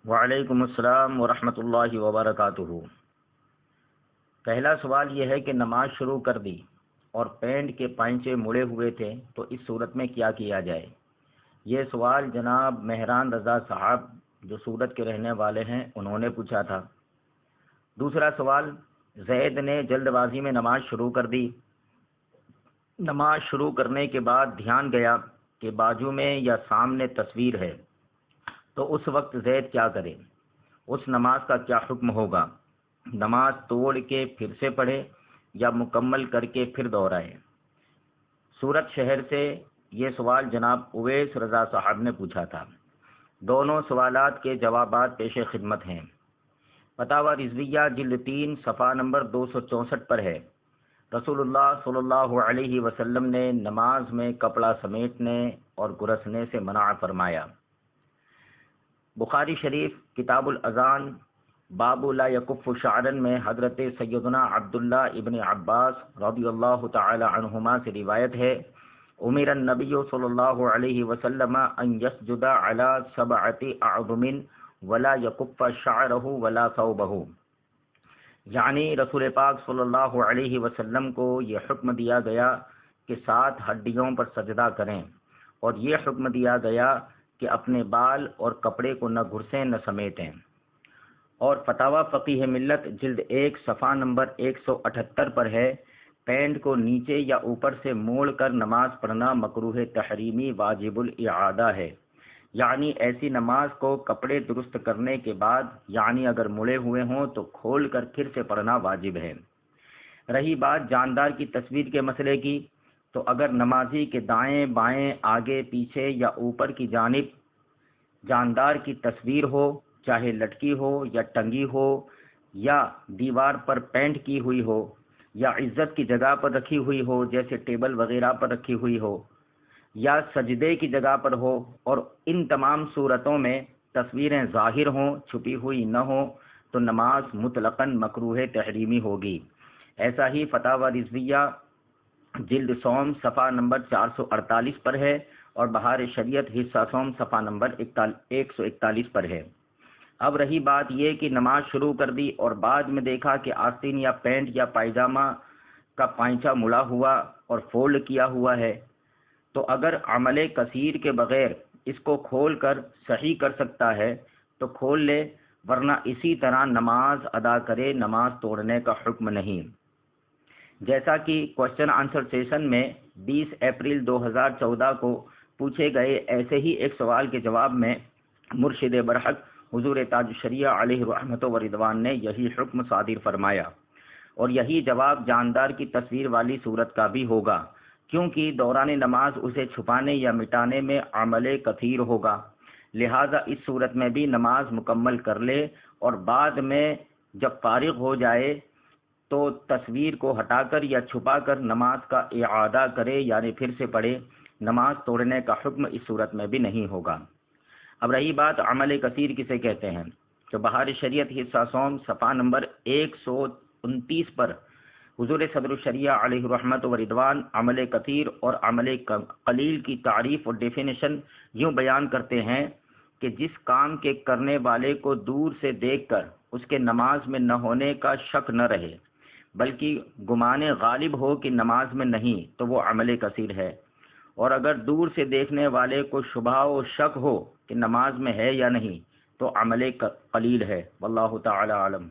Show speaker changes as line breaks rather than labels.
وعلیکم السلام ورحمۃ اللہ وبرکاتہ۔ پہلا سوال یہ ہے کہ نماز شروع کر دی اور پینٹ کے پائنچے مڑے ہوئے تھے تو اس صورت میں کیا کیا جائے؟ یہ سوال جناب مہران رضا صاحب جو سورت کے رہنے والے ہیں انہوں نے پوچھا تھا۔ دوسرا سوال، زید نے جلد بازی میں نماز شروع کر دی۔ نماز شروع کرنے کے بعد دھیان گیا کہ بازو میں یا سامنے تصویر ہے، تو اس وقت زید کیا کرے؟ اس نماز کا کیا حکم ہوگا؟ نماز توڑ کے پھر سے پڑھے یا مکمل کر کے پھر دہرائے؟ سورت شہر سے یہ سوال جناب اویس رضا صاحب نے پوچھا تھا۔ دونوں سوالات کے جوابات پیش خدمت ہیں۔ فتاوی رضویہ جلد 3 صفحہ نمبر 264 پر ہے۔ رسول اللہ صلی اللہ علیہ وسلم نے نماز میں کپڑا سمیٹنے اور گرسنے سے منع فرمایا۔ بخاری شریف کتاب الاذان باب لا یکف شعرا میں حضرت سیدنا عبداللہ ابن عباس رضی اللہ تعالی عنہما سے روایت ہے، امر النبی صلی اللہ علیہ وسلم ان یسجد علی 7 اعظم ولا یکف شعرہ ولا ثوبہ، یعنی رسول پاک صلی اللہ علیہ وسلم کو یہ حکم دیا گیا کہ 7 ہڈیوں پر سجدہ کریں، اور یہ حکم دیا گیا کہ اپنے بال اور کپڑے کو نہ گھرسیں نہ سمیٹیں۔ اور فتاوی فقیہ ملت جلد 1 صفحہ نمبر 178 پر ہے، پینٹ کو نیچے یا اوپر سے موڑ کر نماز پڑھنا مکروہ تحریمی واجب الاعادہ ہے، یعنی ایسی نماز کو کپڑے درست کرنے کے بعد، یعنی اگر مڑے ہوئے ہوں تو کھول کر پھر سے پڑھنا واجب ہے۔ رہی بات جاندار کی تصویر کے مسئلے کی، تو اگر نمازی کے دائیں بائیں آگے پیچھے یا اوپر کی جانب جاندار کی تصویر ہو، چاہے لٹکی ہو یا ٹنگی ہو یا دیوار پر پینٹ کی ہوئی ہو یا عزت کی جگہ پر رکھی ہوئی ہو جیسے ٹیبل وغیرہ پر رکھی ہوئی ہو یا سجدے کی جگہ پر ہو، اور ان تمام صورتوں میں تصویریں ظاہر ہوں، چھپی ہوئی نہ ہوں، تو نماز مطلقاً مکروہ تحریمی ہوگی۔ ایسا ہی فتاوی رضویہ جلد سوم صفحہ نمبر 448 پر ہے، اور بہار شریعت حصہ سوم صفحہ نمبر 141 پر ہے۔ اب رہی بات یہ کہ نماز شروع کر دی اور بعد میں دیکھا کہ آستین یا پینٹ یا پائجامہ کا پائنچہ مڑا ہوا اور فولڈ کیا ہوا ہے، تو اگر عمل کثیر کے بغیر اس کو کھول کر صحیح کر سکتا ہے تو کھول لے، ورنہ اسی طرح نماز ادا کرے، نماز توڑنے کا حکم نہیں۔ جیسا کہ کوشچن آنسر سیشن میں 20 اپریل 2014 کو پوچھے گئے ایسے ہی ایک سوال کے جواب میں مرشد برحق حضور تاج الشریعہ علیہ رحمت و رضوان نے یہی حکم صادر فرمایا، اور یہی جواب جاندار کی تصویر والی صورت کا بھی ہوگا، کیونکہ دوران نماز اسے چھپانے یا مٹانے میں عمل کثیر ہوگا، لہذا اس صورت میں بھی نماز مکمل کر لے اور بعد میں جب فارغ ہو جائے تو تصویر کو ہٹا کر یا چھپا کر نماز کا اعادہ کرے، یعنی پھر سے پڑھے۔ نماز توڑنے کا حکم اس صورت میں بھی نہیں ہوگا۔ اب رہی بات عمل کثیر کسے کہتے ہیں، تو بہار شریعت حصہ سوم صفحہ نمبر 129 پر حضور صدر الشریعہ علیہ رحمت و رضوان عمل کثیر اور عمل قلیل کی تعریف اور ڈیفینیشن یوں بیان کرتے ہیں کہ جس کام کے کرنے والے کو دور سے دیکھ کر اس کے نماز میں نہ ہونے کا شک نہ رہے، بلکہ گمان غالب ہو کہ نماز میں نہیں، تو وہ عمل کثیر ہے، اور اگر دور سے دیکھنے والے کو شبہ و شک ہو کہ نماز میں ہے یا نہیں، تو عمل قلیل ہے۔ واللہ تعالی عالم۔